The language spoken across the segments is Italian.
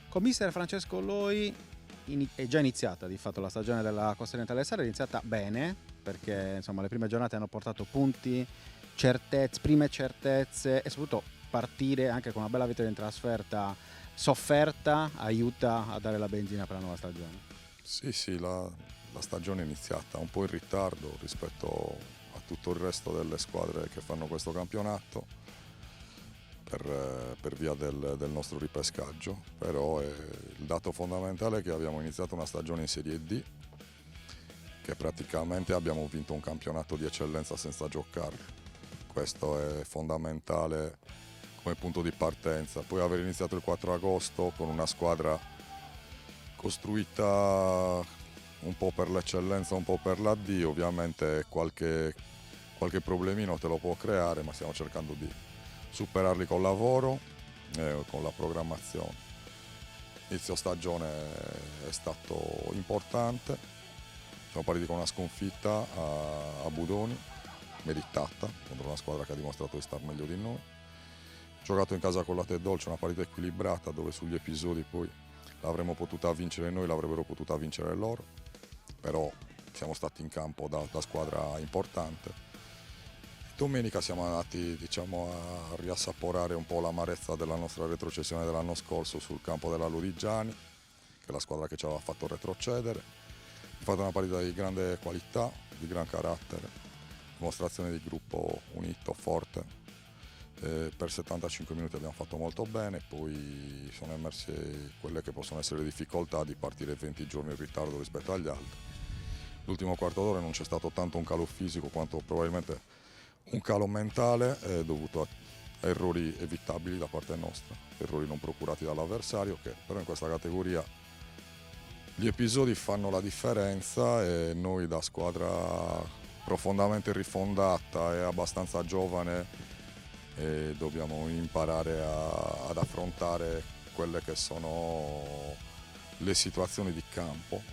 Con mister Francesco Loi è già iniziata di fatto la stagione della Costa Orientale Sarda, è iniziata bene perché insomma le prime giornate hanno portato punti, prime certezze e soprattutto partire anche con una bella vittoria in trasferta sofferta aiuta a dare la benzina per la nuova stagione. Sì, la stagione è iniziata un po' in ritardo rispetto a tutto il resto delle squadre che fanno questo campionato per via del nostro ripescaggio, però il dato fondamentale è che abbiamo iniziato una stagione in Serie D, che praticamente abbiamo vinto un campionato di eccellenza senza giocare. Questo è fondamentale come punto di partenza. Poi aver iniziato il 4 agosto con una squadra costruita un po' per l'eccellenza, un po' per la D, ovviamente qualche problemino te lo può creare, ma stiamo cercando di superarli col lavoro e con la programmazione. Inizio stagione è stato importante, siamo partiti con una sconfitta a Budoni, meritata, contro una squadra che ha dimostrato di star meglio di noi. Giocato in casa con la Te Dolce, una partita equilibrata dove sugli episodi poi l'avremmo potuta vincere noi, l'avrebbero potuta vincere loro, però siamo stati in campo da squadra importante. Domenica siamo andati a riassaporare un po' l'amarezza della nostra retrocessione dell'anno scorso sul campo della Lodigiani, che è la squadra che ci aveva fatto retrocedere. Abbiamo fatto una partita di grande qualità, di gran carattere, dimostrazione di gruppo unito, forte. Per 75 minuti abbiamo fatto molto bene, poi sono emerse quelle che possono essere le difficoltà di partire 20 giorni in ritardo rispetto agli altri. L'ultimo quarto d'ora non c'è stato tanto un calo fisico quanto probabilmente un calo mentale dovuto a errori evitabili da parte nostra, errori non procurati dall'avversario, che però in questa categoria gli episodi fanno la differenza e noi da squadra profondamente rifondata e abbastanza giovane dobbiamo imparare ad affrontare quelle che sono le situazioni di campo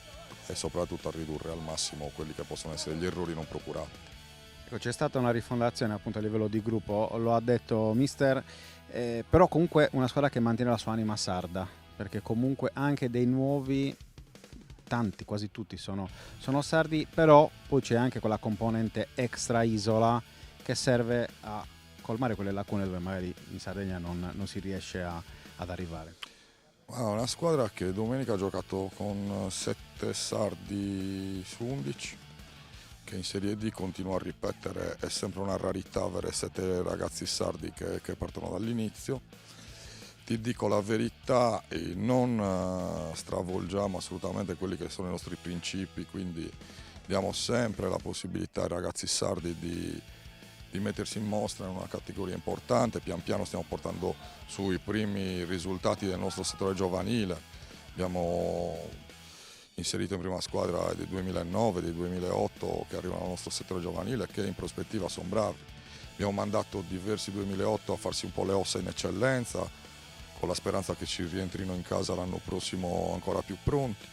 e soprattutto a ridurre al massimo quelli che possono essere gli errori non procurati. Ecco, c'è stata una rifondazione appunto a livello di gruppo, lo ha detto mister, però comunque una squadra che mantiene la sua anima sarda, perché comunque anche dei nuovi, tanti, quasi tutti sono sardi, però poi c'è anche quella componente extra isola che serve a colmare quelle lacune dove magari in Sardegna non si riesce ad arrivare. Una squadra che domenica ha giocato con 7 sardi su 11, che in Serie D, continuo a ripetere, è sempre una rarità avere 7 ragazzi sardi che partono dall'inizio. Ti dico la verità, non stravolgiamo assolutamente quelli che sono i nostri principi, quindi diamo sempre la possibilità ai ragazzi sardi di mettersi in mostra in una categoria importante. Pian piano stiamo portando sui primi risultati del nostro settore giovanile. Abbiamo inserito in prima squadra del 2009, del 2008 che arrivano al nostro settore giovanile, che in prospettiva sono bravi. Abbiamo mandato diversi 2008 a farsi un po' le ossa in eccellenza, con la speranza che ci rientrino in casa l'anno prossimo ancora più pronti.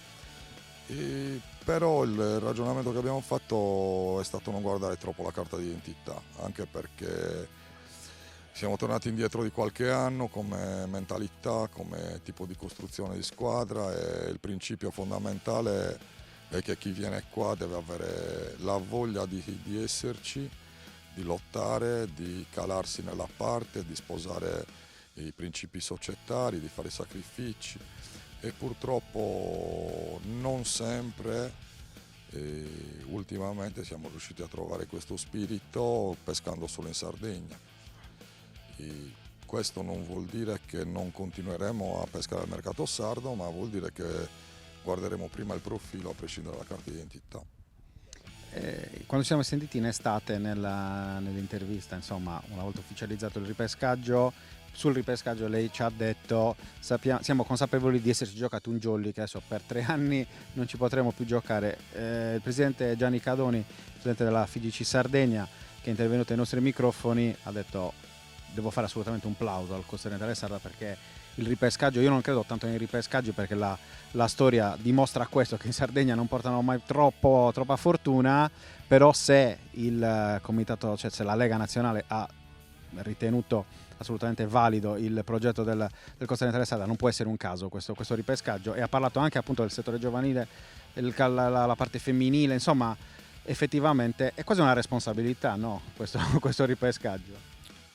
Però il ragionamento che abbiamo fatto è stato non guardare troppo la carta d'identità, anche perché siamo tornati indietro di qualche anno come mentalità, come tipo di costruzione di squadra, e il principio fondamentale è che chi viene qua deve avere la voglia di esserci, di lottare, di calarsi nella parte, di sposare i principi societari, di fare sacrifici, e purtroppo non sempre ultimamente siamo riusciti a trovare questo spirito pescando solo in Sardegna. Questo non vuol dire che non continueremo a pescare al mercato sardo, ma vuol dire che guarderemo prima il profilo a prescindere dalla carta d'identità. Quando ci siamo sentiti in estate nell'intervista, insomma, una volta ufficializzato il ripescaggio, sul ripescaggio lei ci ha detto siamo consapevoli di esserci giocati un jolly che adesso per 3 anni non ci potremo più giocare. Il presidente Gianni Cadoni, presidente della FIGC Sardegna, che è intervenuto ai nostri microfoni, ha detto devo fare assolutamente un plauso al Costa Orientale Sarda, perché il ripescaggio, io non credo tanto nei ripescaggi, perché la storia dimostra questo, che in Sardegna non portano mai troppa fortuna, però se il comitato, cioè se la Lega Nazionale ha ritenuto assolutamente valido il progetto del Costa Orientale Sarda, non può essere un caso questo ripescaggio. E ha parlato anche appunto del settore giovanile, la parte femminile, insomma effettivamente è quasi una responsabilità, no? questo ripescaggio.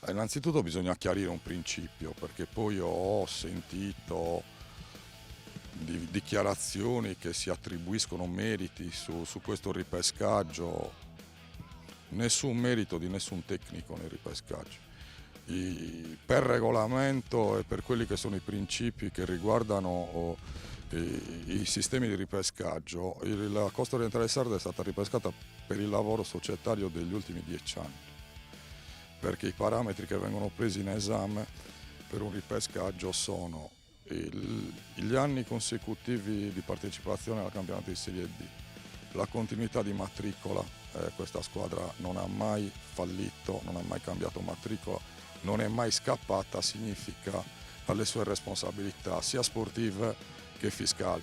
Innanzitutto bisogna chiarire un principio, perché poi ho sentito dichiarazioni che si attribuiscono meriti su questo ripescaggio. Nessun merito di nessun tecnico nel ripescaggio. Per regolamento e per quelli che sono i principi che riguardano i sistemi di ripescaggio, la Costa Orientale Sarda è stata ripescata per il lavoro societario degli ultimi 10 anni, perché i parametri che vengono presi in esame per un ripescaggio sono gli anni consecutivi di partecipazione al campionato di Serie D, la continuità di matricola, questa squadra non ha mai fallito, non ha mai cambiato matricola, non è mai scappata, significa alle sue responsabilità sia sportive che fiscali.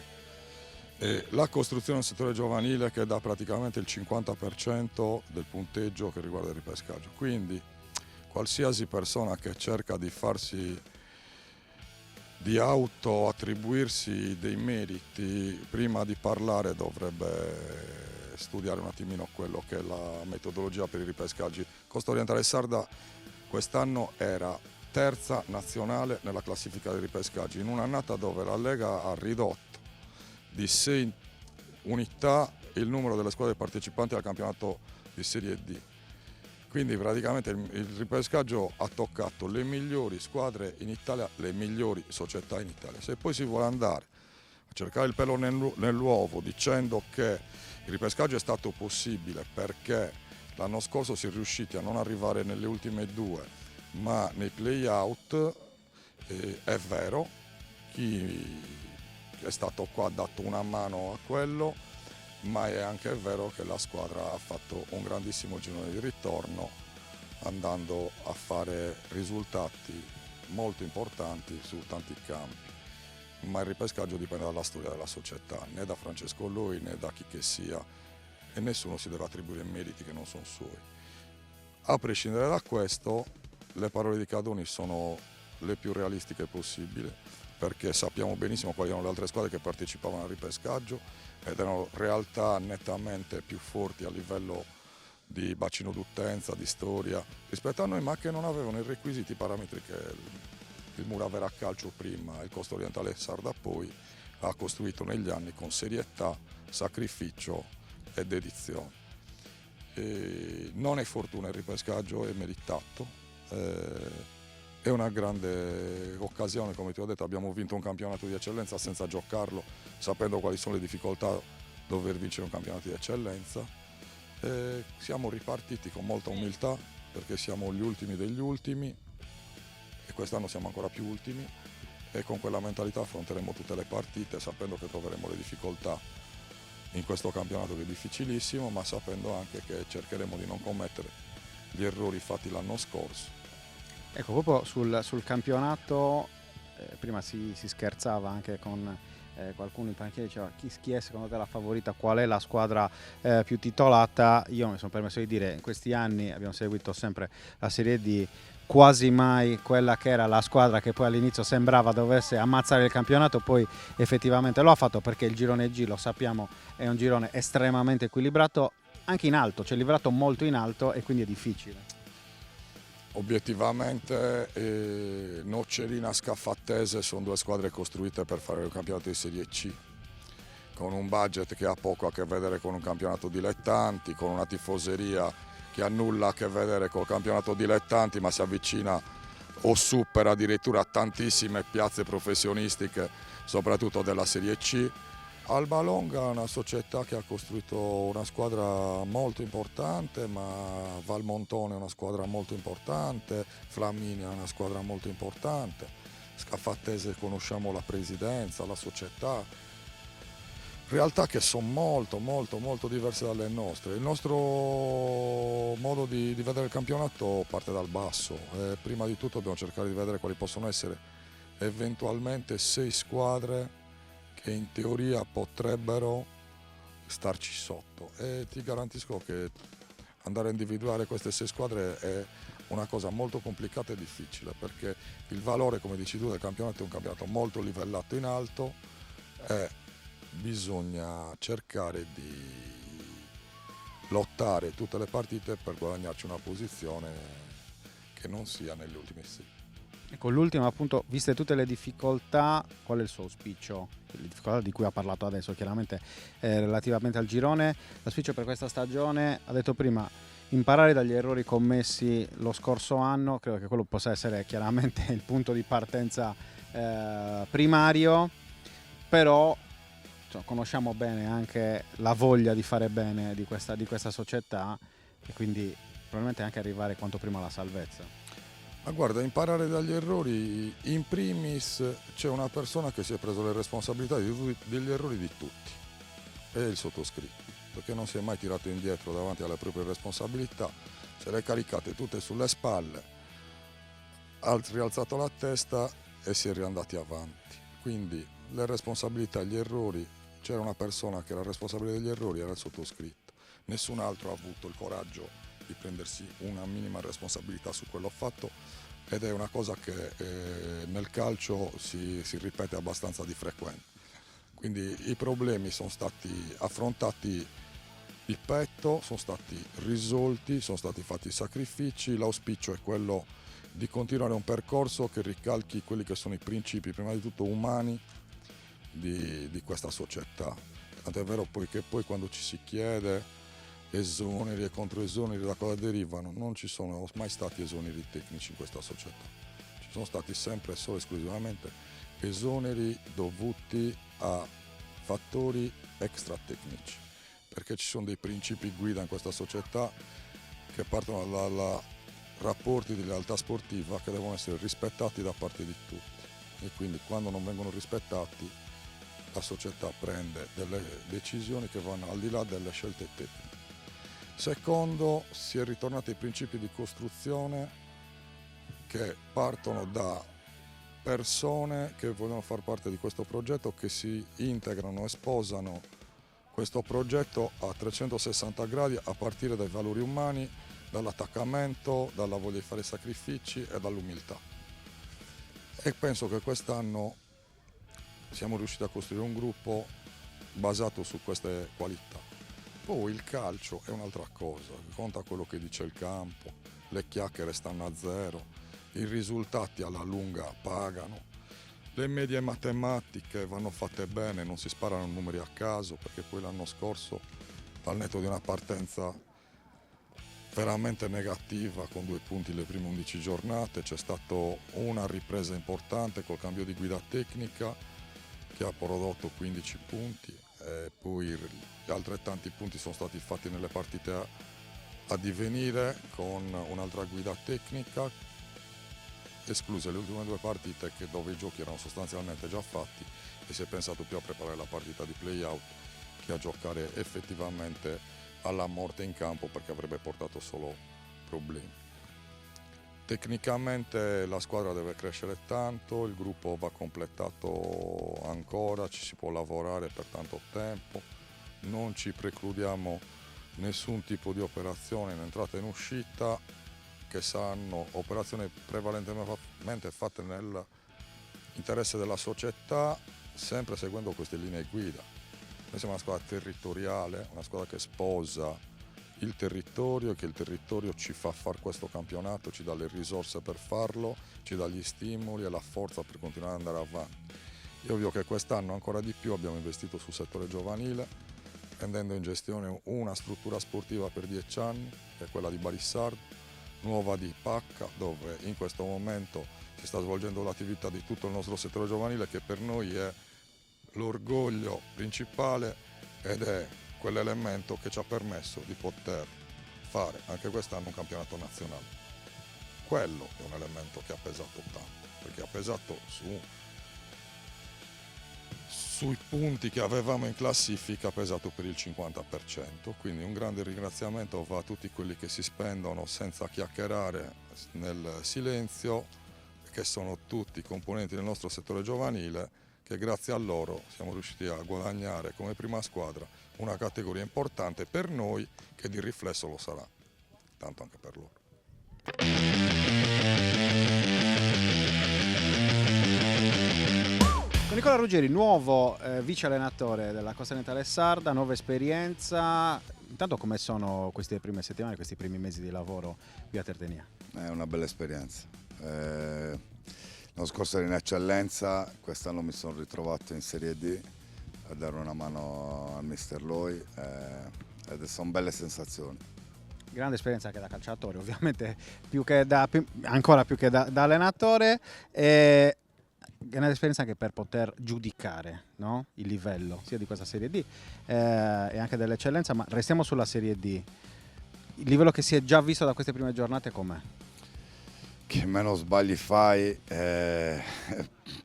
La costruzione del settore giovanile che dà praticamente il 50% del punteggio che riguarda il ripescaggio, quindi qualsiasi persona che cerca di auto attribuirsi dei meriti, prima di parlare dovrebbe studiare un attimino quello che è la metodologia per i ripescaggi. Costa Orientale Sarda quest'anno era terza nazionale nella classifica dei ripescaggi, in un'annata dove la Lega ha ridotto di 6 unità il numero delle squadre partecipanti al campionato di Serie D. Quindi praticamente il ripescaggio ha toccato le migliori squadre in Italia, le migliori società in Italia. Se poi si vuole andare a cercare il pelo nell'uovo dicendo che il ripescaggio è stato possibile perché l'anno scorso si è riusciti a non arrivare nelle ultime due, ma nei play-out, è vero, chi è stato qua ha dato una mano a quello, ma è anche vero che la squadra ha fatto un grandissimo girone di ritorno, andando a fare risultati molto importanti su tanti campi. Ma il ripescaggio dipende dalla storia della società, né da Francesco Lui né da chi che sia, e nessuno si deve attribuire meriti che non sono suoi. A prescindere da questo, le parole di Cadoni sono le più realistiche possibili, perché sappiamo benissimo quali erano le altre squadre che partecipavano al ripescaggio ed erano realtà nettamente più forti a livello di bacino d'utenza, di storia rispetto a noi, ma che non avevano i requisiti, i parametri che il Muravera Calcio prima e il Costa Orientale Sarda poi ha costruito negli anni con serietà, sacrificio e dedizione. Non è fortuna il ripescaggio, è meritato. È una grande occasione, come ti ho detto, abbiamo vinto un campionato di eccellenza senza giocarlo, sapendo quali sono le difficoltà dover vincere un campionato di eccellenza. Siamo ripartiti con molta umiltà, perché siamo gli ultimi degli ultimi e quest'anno siamo ancora più ultimi, e con quella mentalità affronteremo tutte le partite, sapendo che troveremo le difficoltà in questo campionato che è difficilissimo, ma sapendo anche che cercheremo di non commettere gli errori fatti l'anno scorso. Ecco, proprio sul campionato, prima si scherzava anche con qualcuno in panchina, diceva chi è secondo te la favorita, qual è la squadra più titolata. Io mi sono permesso di dire, in questi anni abbiamo seguito sempre la Serie D, quasi mai quella che era la squadra che poi all'inizio sembrava dovesse ammazzare il campionato, poi effettivamente lo ha fatto, perché il girone G, lo sappiamo, è un girone estremamente equilibrato, anche in alto, cioè livellato molto in alto, e quindi è difficile. Obiettivamente Nocerina, Scaffattese sono due squadre costruite per fare un campionato di Serie C, con un budget che ha poco a che vedere con un campionato dilettanti, con una tifoseria che ha nulla a che vedere col campionato dilettanti, ma si avvicina o supera addirittura tantissime piazze professionistiche, soprattutto della Serie C. Alba Longa è una società che ha costruito una squadra molto importante, ma Valmontone è una squadra molto importante, Flaminia è una squadra molto importante, Scaffattese conosciamo la presidenza, la società. realtà che sono molto molto molto diverse dalle nostre. Il nostro modo di vedere il campionato parte dal basso. Prima di tutto dobbiamo cercare di vedere quali possono essere eventualmente 6 squadre che in teoria potrebbero starci sotto, e ti garantisco che andare a individuare queste 6 squadre è una cosa molto complicata e difficile, perché il valore, come dici tu, del campionato è un campionato molto livellato in alto e bisogna cercare di lottare tutte le partite per guadagnarci una posizione che non sia negli ultimi 6. Ecco, l'ultimo appunto, viste tutte le difficoltà, qual è il suo auspicio? Le difficoltà di cui ha parlato adesso, chiaramente relativamente al girone, l'auspicio per questa stagione, ha detto prima, imparare dagli errori commessi lo scorso anno, credo che quello possa essere chiaramente il punto di partenza primario, però conosciamo bene anche la voglia di fare bene di questa società e quindi probabilmente anche arrivare quanto prima alla salvezza. Ma guarda, imparare dagli errori, in primis c'è una persona che si è preso le responsabilità degli errori di tutti, è il sottoscritto, perché non si è mai tirato indietro davanti alle proprie responsabilità, se le caricate tutte sulle spalle, ha rialzato la testa e si è riandati avanti. Quindi le responsabilità, gli errori, c'era una persona che era responsabile degli errori, era il sottoscritto, nessun altro ha avuto il coraggio di prendersi una minima responsabilità su quello fatto, ed è una cosa che nel calcio si ripete abbastanza di frequente. Quindi i problemi sono stati affrontati di petto, sono stati risolti, sono stati fatti sacrifici, l'auspicio è quello di continuare un percorso che ricalchi quelli che sono i principi, prima di tutto umani, di questa società. Tant'è vero poi che poi quando ci si chiede esoneri e controesoneri da cosa derivano, non ci sono mai stati esoneri tecnici in questa società, ci sono stati sempre e solo esclusivamente esoneri dovuti a fattori extra tecnici, perché ci sono dei principi guida in questa società che partono dai rapporti di lealtà sportiva che devono essere rispettati da parte di tutti, e quindi quando non vengono rispettati la società prende delle decisioni che vanno al di là delle scelte tecniche. Secondo, si è ritornati ai principi di costruzione che partono da persone che vogliono far parte di questo progetto, che si integrano e sposano questo progetto a 360 gradi a partire dai valori umani, dall'attaccamento, dalla voglia di fare sacrifici e dall'umiltà. E penso che quest'anno siamo riusciti a costruire un gruppo basato su queste qualità. Poi il calcio è un'altra cosa, conta quello che dice il campo, le chiacchiere stanno a zero, i risultati alla lunga pagano, le medie matematiche vanno fatte bene, non si sparano numeri a caso, perché poi l'anno scorso, al netto di una partenza veramente negativa con 2 punti le prime 11 giornate, c'è stata una ripresa importante col cambio di guida tecnica che ha prodotto 15 punti, e poi gli altrettanti punti sono stati fatti nelle partite a divenire con un'altra guida tecnica, escluse le ultime 2 partite dove i giochi erano sostanzialmente già fatti e si è pensato più a preparare la partita di play-out che a giocare effettivamente alla morte in campo, perché avrebbe portato solo problemi. Tecnicamente la squadra deve crescere tanto, il gruppo va completato ancora, ci si può lavorare per tanto tempo, non ci precludiamo nessun tipo di operazione in entrata e in uscita, che saranno operazioni prevalentemente fatte nell'interesse della società, sempre seguendo queste linee guida. Noi siamo una squadra territoriale, una squadra che sposa il territorio, che il territorio ci fa fare questo campionato, ci dà le risorse per farlo, ci dà gli stimoli e la forza per continuare ad andare avanti. È ovvio che quest'anno ancora di più abbiamo investito sul settore giovanile, prendendo in gestione una struttura sportiva per 10 anni, che è quella di Barissardo, nuova di Pacca, dove in questo momento si sta svolgendo l'attività di tutto il nostro settore giovanile, che per noi è l'orgoglio principale ed è quell'elemento che ci ha permesso di poter fare anche quest'anno un campionato nazionale. Quello è un elemento che ha pesato tanto, perché ha pesato sui punti che avevamo in classifica ha pesato per il 50%, quindi un grande ringraziamento va a tutti quelli che si spendono senza chiacchierare nel silenzio, che sono tutti componenti del nostro settore giovanile, che grazie a loro siamo riusciti a guadagnare come prima squadra una categoria importante per noi, che di riflesso lo sarà, tanto anche per loro. Nicola Ruggeri, nuovo vice allenatore della Costanera Sarda, nuova esperienza. Intanto come sono queste prime settimane, questi primi mesi di lavoro qui a Tertenia? È una bella esperienza. L'anno scorso ero in eccellenza, quest'anno mi sono ritrovato in Serie D a dare una mano al mister Loi ed sono belle sensazioni. Grande esperienza anche da calciatore, ovviamente ancora più che da allenatore. Grande esperienza anche per poter giudicare, no? Il livello sia di questa Serie D e anche dell'eccellenza, ma restiamo sulla Serie D. Il livello che si è già visto da queste prime giornate com'è? Che meno sbagli fai,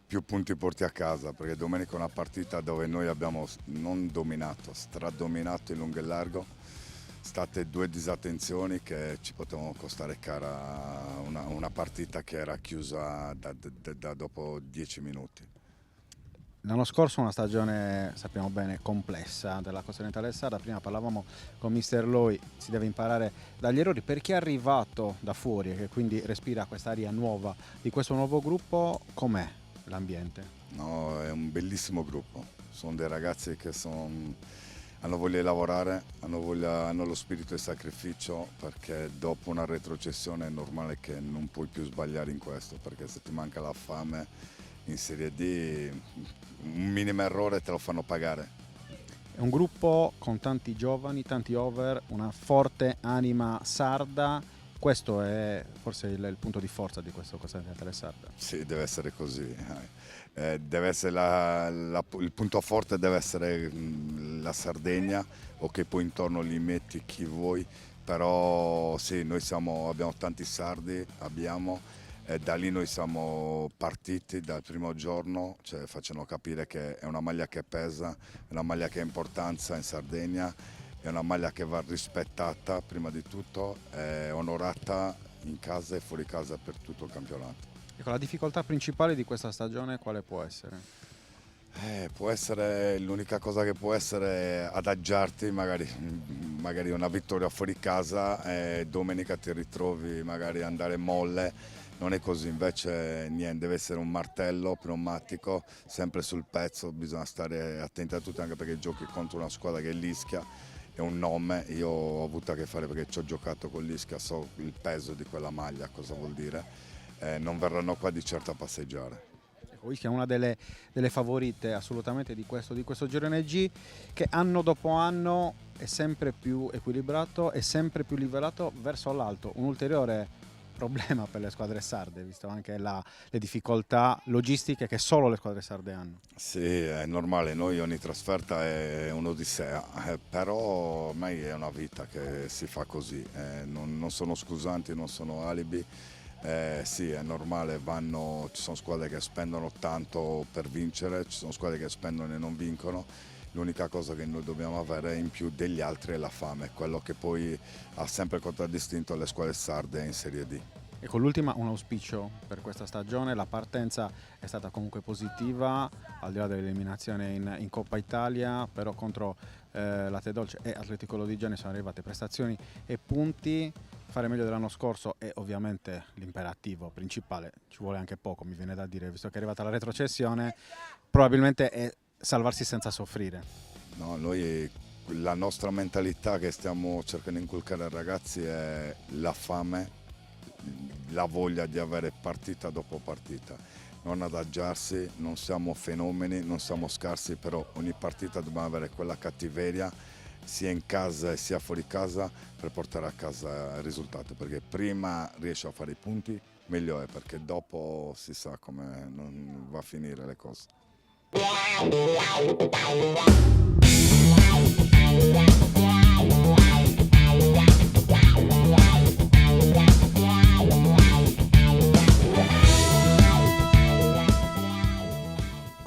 più punti porti a casa, perché domenica è una partita dove noi abbiamo non dominato, stradominato in lungo e largo. State 2 disattenzioni che ci potevano costare cara una partita che era chiusa da dopo 10 minuti. L'anno scorso una stagione, sappiamo bene, complessa della Costanera Sarda. Prima parlavamo con mister Loi, si deve imparare dagli errori. Per chi è arrivato da fuori e che quindi respira quest'aria nuova di questo nuovo gruppo, com'è l'ambiente? No, è un bellissimo gruppo, sono dei ragazzi che hanno voglia di lavorare, hanno lo spirito di sacrificio, perché dopo una retrocessione è normale che non puoi più sbagliare in questo, perché se ti manca la fame in Serie D un minimo errore te lo fanno pagare. È un gruppo con tanti giovani, tanti over, una forte anima sarda. Questo è forse il punto di forza di questo Costanera Sarda. Sì, deve essere così. Deve essere il punto forte deve essere la Sardegna, o che poi intorno li metti chi vuoi, però sì, noi abbiamo tanti sardi, da lì noi siamo partiti dal primo giorno, cioè facendo capire che è una maglia che pesa, è una maglia che ha importanza in Sardegna, è una maglia che va rispettata prima di tutto, è onorata in casa e fuori casa per tutto il campionato. Ecco, la difficoltà principale di questa stagione quale può essere? Può essere, l'unica cosa che può essere adagiarti, magari una vittoria fuori casa e domenica ti ritrovi magari andare molle. Non è così, invece niente, deve essere un martello pneumatico, sempre sul pezzo, bisogna stare attenti a tutto, anche perché giochi contro una squadra che è l'Ischia, è un nome, io ho avuto a che fare perché ci ho giocato con l'Ischia, so il peso di quella maglia, cosa vuol dire. Non verranno qua di certo a passeggiare. Ischia è una delle favorite assolutamente di questo girone G, che anno dopo anno è sempre più equilibrato e sempre più livellato verso l'alto. Un ulteriore problema per le squadre sarde, visto anche le difficoltà logistiche che solo le squadre sarde hanno. Sì, è normale, noi ogni trasferta è un'odissea, però ormai è una vita che si fa così, non sono scusanti, non sono alibi. Sì, è normale, ci sono squadre che spendono tanto per vincere, ci sono squadre che spendono e non vincono. L'unica cosa che noi dobbiamo avere in più degli altri è la fame, quello che poi ha sempre contraddistinto le squadre sarde in Serie D. E con l'ultima un auspicio per questa stagione, la partenza è stata comunque positiva, al di là dell'eliminazione in Coppa Italia, però contro Latte Dolce e Atletico Lodigiani sono arrivate prestazioni e punti. Fare meglio dell'anno scorso è ovviamente l'imperativo principale, ci vuole anche poco, mi viene da dire, visto che è arrivata la retrocessione, probabilmente è salvarsi senza soffrire. No, la nostra mentalità che stiamo cercando di inculcare ai ragazzi è la fame, la voglia di avere partita dopo partita, non adagiarsi, non siamo fenomeni, non siamo scarsi, però ogni partita dobbiamo avere quella cattiveria sia in casa sia fuori casa per portare a casa il risultato, perché prima riesci a fare i punti meglio è, perché dopo si sa come non va a finire le cose.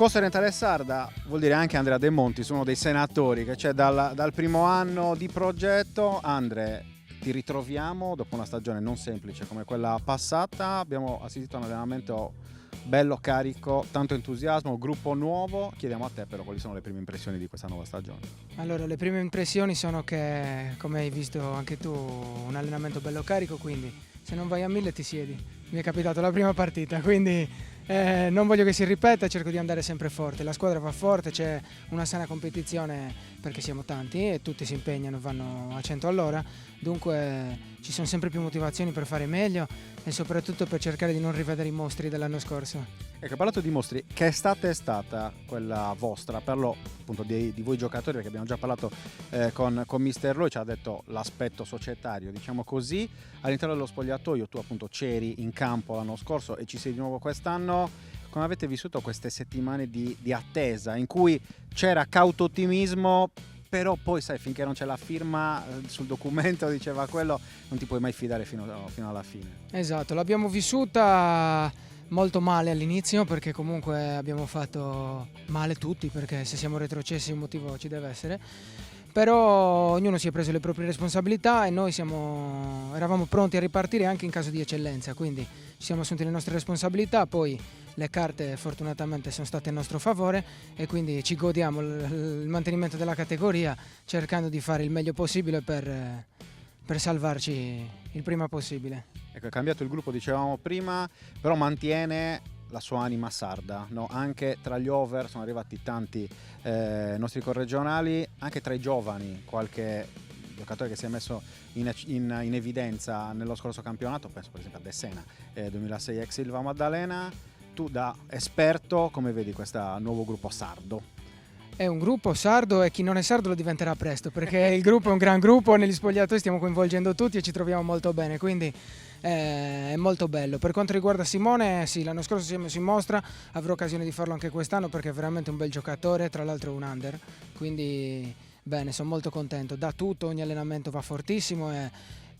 Costa Orientale Sarda vuol dire anche Andrea De Monti, uno dei senatori che c'è dal primo anno di progetto. Andre, ti ritroviamo dopo una stagione non semplice come quella passata. Abbiamo assistito a un allenamento bello, carico, tanto entusiasmo, gruppo nuovo. Chiediamo a te però quali sono le prime impressioni di questa nuova stagione. Allora, le prime impressioni sono che, come hai visto anche tu, un allenamento bello carico, quindi se non vai a 1000 ti siedi. Mi è capitato la prima partita, quindi non voglio che si ripeta, cerco di andare sempre forte. La squadra va forte, c'è una sana competizione perché siamo tanti e tutti si impegnano, vanno a 100 all'ora, dunque ci sono sempre più motivazioni per fare meglio e soprattutto per cercare di non rivedere i mostri dell'anno scorso. Ecco, parlato di mostri, che estate è stata quella vostra? Parlo appunto di voi giocatori, perché abbiamo già parlato con Mister Roy, ci ha detto l'aspetto societario, diciamo così. All'interno dello spogliatoio tu appunto c'eri in campo l'anno scorso e ci sei di nuovo quest'anno. Come avete vissuto queste settimane di attesa in cui c'era cauto ottimismo, però poi sai, finché non c'è la firma sul documento, diceva quello, non ti puoi mai fidare fino alla fine. Esatto, l'abbiamo vissuta molto male all'inizio perché comunque abbiamo fatto male tutti, perché se siamo retrocessi un motivo ci deve essere, però ognuno si è preso le proprie responsabilità e noi eravamo pronti a ripartire anche in caso di eccellenza, quindi ci siamo assunti le nostre responsabilità, poi le carte fortunatamente sono state a nostro favore e quindi ci godiamo il mantenimento della categoria cercando di fare il meglio possibile per salvarci il prima possibile. Ecco, è cambiato il gruppo, dicevamo prima, però mantiene la sua anima sarda, no? Anche tra gli over sono arrivati tanti nostri corregionali, anche tra i giovani, qualche giocatore che si è messo in evidenza nello scorso campionato, penso per esempio a Dessena 2006 ex Silva Maddalena. Tu da esperto come vedi questo nuovo gruppo sardo? È un gruppo sardo e chi non è sardo lo diventerà presto, perché il gruppo è un gran gruppo, negli spogliatoi stiamo coinvolgendo tutti e ci troviamo molto bene, quindi è molto bello. Per quanto riguarda Simone, sì, l'anno scorso si è messo in mostra, avrò occasione di farlo anche quest'anno perché è veramente un bel giocatore, tra l'altro è un under, quindi bene, sono molto contento. Da tutto, ogni allenamento va fortissimo e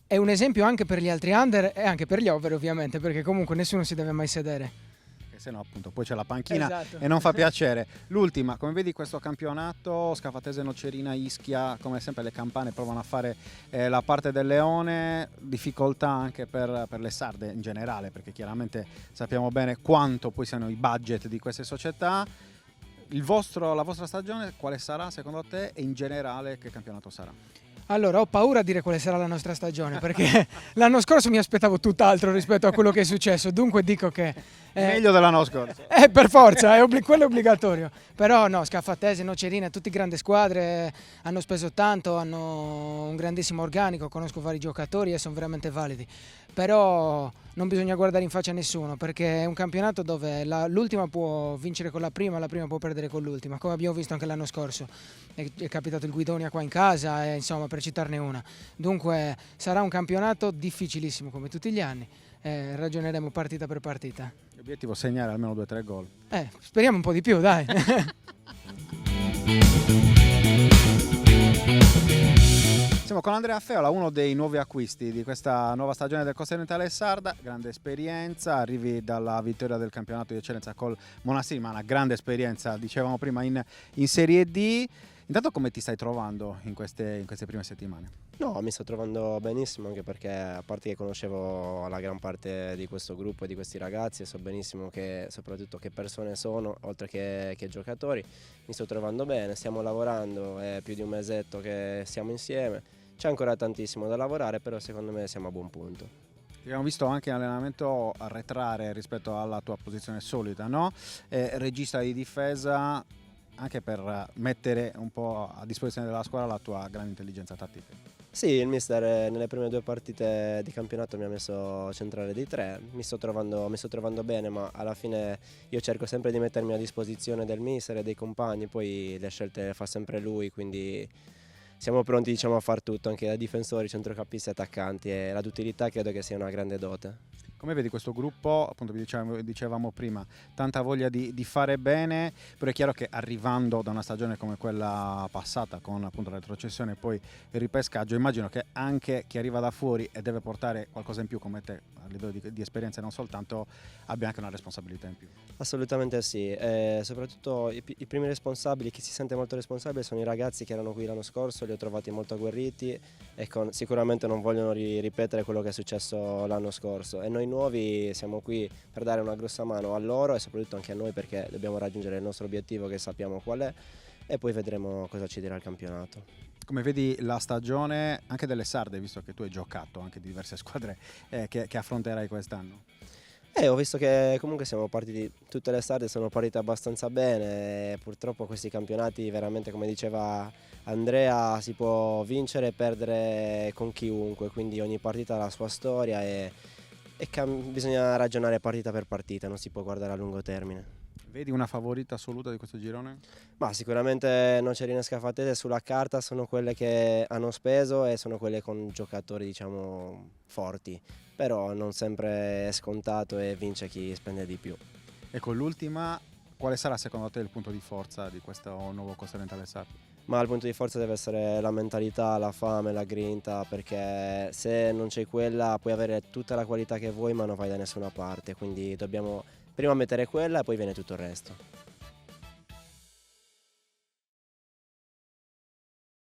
è un esempio anche per gli altri under e anche per gli over ovviamente, perché comunque nessuno si deve mai sedere. Se no appunto poi c'è la panchina, esatto, e non fa piacere. L'ultima, come vedi questo campionato, Scafatese, Nocerina, Ischia, come sempre le campane provano a fare la parte del leone, difficoltà anche per le sarde in generale, perché chiaramente sappiamo bene quanto poi siano i budget di queste società. La vostra stagione quale sarà secondo te e in generale che campionato sarà? Allora, ho paura a dire quale sarà la nostra stagione perché l'anno scorso mi aspettavo tutt'altro rispetto a quello che è successo, dunque dico che meglio dell'anno scorso. Per forza, quello è obbligatorio. Però no, Scafatese, Nocerina, tutte grandi squadre, hanno speso tanto, hanno un grandissimo organico, conosco vari giocatori e sono veramente validi. Però non bisogna guardare in faccia a nessuno perché è un campionato dove l'ultima può vincere con la prima può perdere con l'ultima, come abbiamo visto anche l'anno scorso. È capitato il Guidonia qua in casa, insomma, per citarne una. Dunque sarà un campionato difficilissimo come tutti gli anni. Ragioneremo partita per partita. L'obiettivo è segnare almeno 2-3 gol. Speriamo un po' di più, dai. Siamo con Andrea Feola, uno dei nuovi acquisti di questa nuova stagione del Costa Orientale Sarda, grande esperienza, arrivi dalla vittoria del campionato di eccellenza col Monassini, ma una grande esperienza, dicevamo prima, in Serie D. Intanto come ti stai trovando in queste prime settimane? No, mi sto trovando benissimo anche perché a parte che conoscevo la gran parte di questo gruppo e di questi ragazzi e so benissimo soprattutto che persone sono, oltre che giocatori, mi sto trovando bene, stiamo lavorando, è più di un mesetto che siamo insieme, c'è ancora tantissimo da lavorare, però secondo me siamo a buon punto. Abbiamo visto anche in allenamento arretrare rispetto alla tua posizione solita, no? Regista di difesa, anche per mettere un po' a disposizione della squadra la tua grande intelligenza tattica. Sì, il mister nelle prime 2 partite di campionato mi ha messo centrale dei 3, mi sto trovando bene, ma alla fine io cerco sempre di mettermi a disposizione del mister e dei compagni, poi le scelte le fa sempre lui, quindi siamo pronti, diciamo, a far tutto, anche da difensori, centrocampisti e attaccanti, e la duttilità credo che sia una grande dote. Come vedi questo gruppo? Appunto dicevamo prima, tanta voglia di fare bene, però è chiaro che arrivando da una stagione come quella passata, con appunto la retrocessione e poi il ripescaggio, immagino che anche chi arriva da fuori e deve portare qualcosa in più come te, a livello di esperienza non soltanto, abbia anche una responsabilità in più. Assolutamente sì, soprattutto i primi responsabili, chi si sente molto responsabile sono i ragazzi che erano qui l'anno scorso, li ho trovati molto agguerriti e sicuramente non vogliono ripetere quello che è successo l'anno scorso, e noi nuovi siamo qui per dare una grossa mano a loro e soprattutto anche a noi, perché dobbiamo raggiungere il nostro obiettivo, che sappiamo qual è, e poi vedremo cosa ci dirà il campionato. Come vedi la stagione anche delle sarde, visto che tu hai giocato anche di diverse squadre che affronterai quest'anno? Ho visto che comunque siamo partiti, tutte le sarde sono partite abbastanza bene, e purtroppo questi campionati veramente, come diceva Andrea, si può vincere e perdere con chiunque, quindi ogni partita ha la sua storia e bisogna ragionare partita per partita, non si può guardare a lungo termine. Vedi una favorita assoluta di questo girone? Ma sicuramente Nocerine e Scafatese sulla carta sono quelle che hanno speso e sono quelle con giocatori, diciamo, forti, però non sempre è scontato e vince chi spende di più. Ecco, l'ultima, quale sarà secondo te il punto di forza di questo nuovo Occidentale Sardo? Ma il punto di forza deve essere la mentalità, la fame, la grinta, perché se non c'è quella puoi avere tutta la qualità che vuoi ma non vai da nessuna parte, quindi dobbiamo prima mettere quella e poi viene tutto il resto.